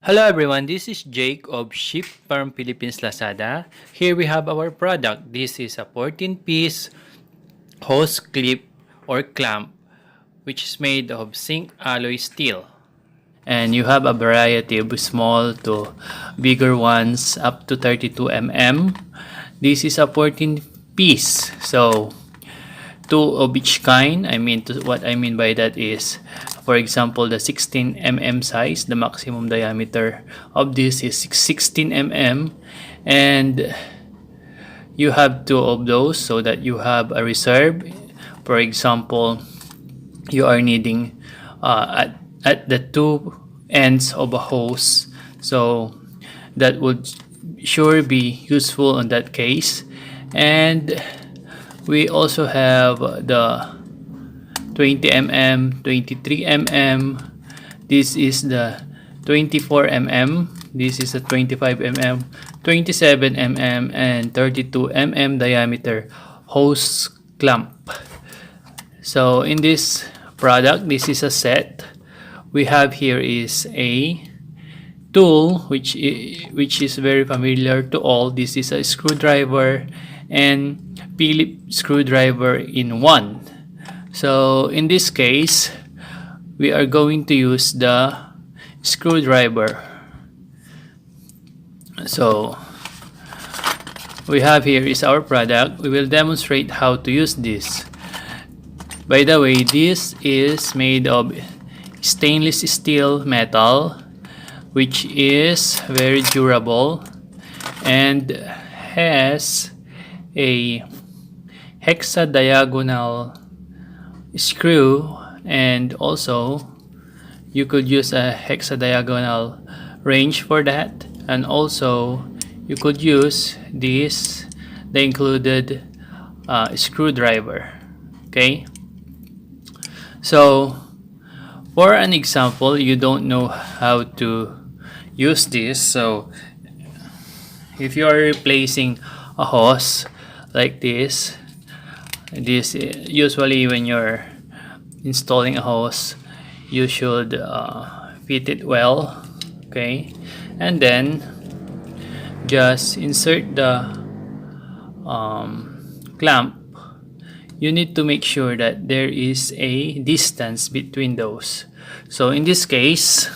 Hello everyone, this is Jake of Ship Farm Philippines Lazada. Here we have our product. This is a 14-piece hose clip or clamp which is made of zinc alloy steel. And you have a variety of small to bigger ones up to 32 mm. This is a 14-piece. So two of each kind. What I mean by that is, for example, the 16 mm size, the maximum diameter of this is 16 mm, and you have two of those so that you have a reserve. For example, you are needing at the two ends of a hose, so that would sure be useful in that case. And we also have the 20 mm, 23 mm. This is the 24 mm. This is a 25 mm, 27 mm, and 32 mm diameter hose clamp. So in this product, this is a set. We have here is a tool which is very familiar to all. This is a screwdriver and Phillips screwdriver in one. So in this case, we are going to use the screwdriver. So we have here is our product. We will demonstrate how to use this. By the way, this is made of stainless steel metal, which is very durable and has a hexadiagonal screw, and also you could use a hexadiagonal range for that, and also you could use the included screwdriver. Okay, so for an example, you don't know how to use this. So if you are replacing a hose like this usually when you're installing a hose, you should fit it well. Okay, and then just insert the clamp. You need to make sure that there is a distance between those. So in this case,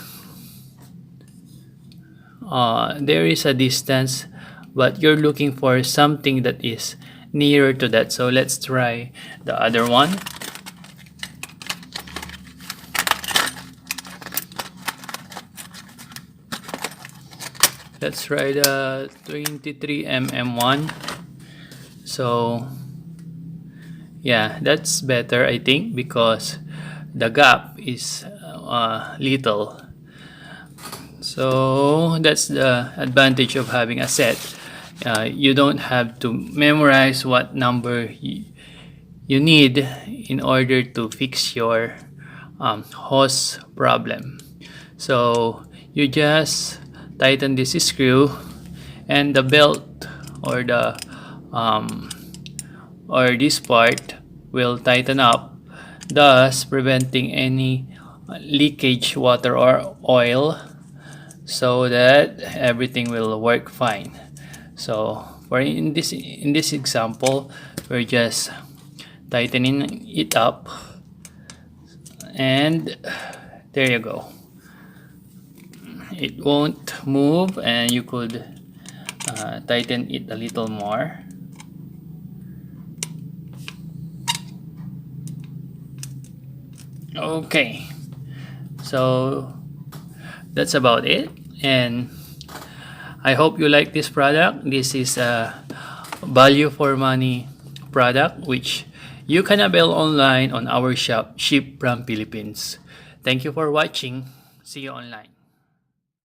there is a distance, but you're looking for something that is nearer to that. So let's try the other one. Let's try the 23 mm one. So yeah, that's better, I think, because the gap is little. So that's the advantage of having a set. You don't have to memorize what number you need in order to fix your hose problem. So you just tighten this screw, and the belt or the or this part will tighten up, thus preventing any leakage water or oil, so that everything will work fine. So for in this example, we're just tightening it up, and there you go. It won't move, and you could tighten it a little more. Okay, so that's about it, and I hope you like this product. This is a value for money product which you can avail online on our shop, Ship from Philippines. Thank you for watching. See you online.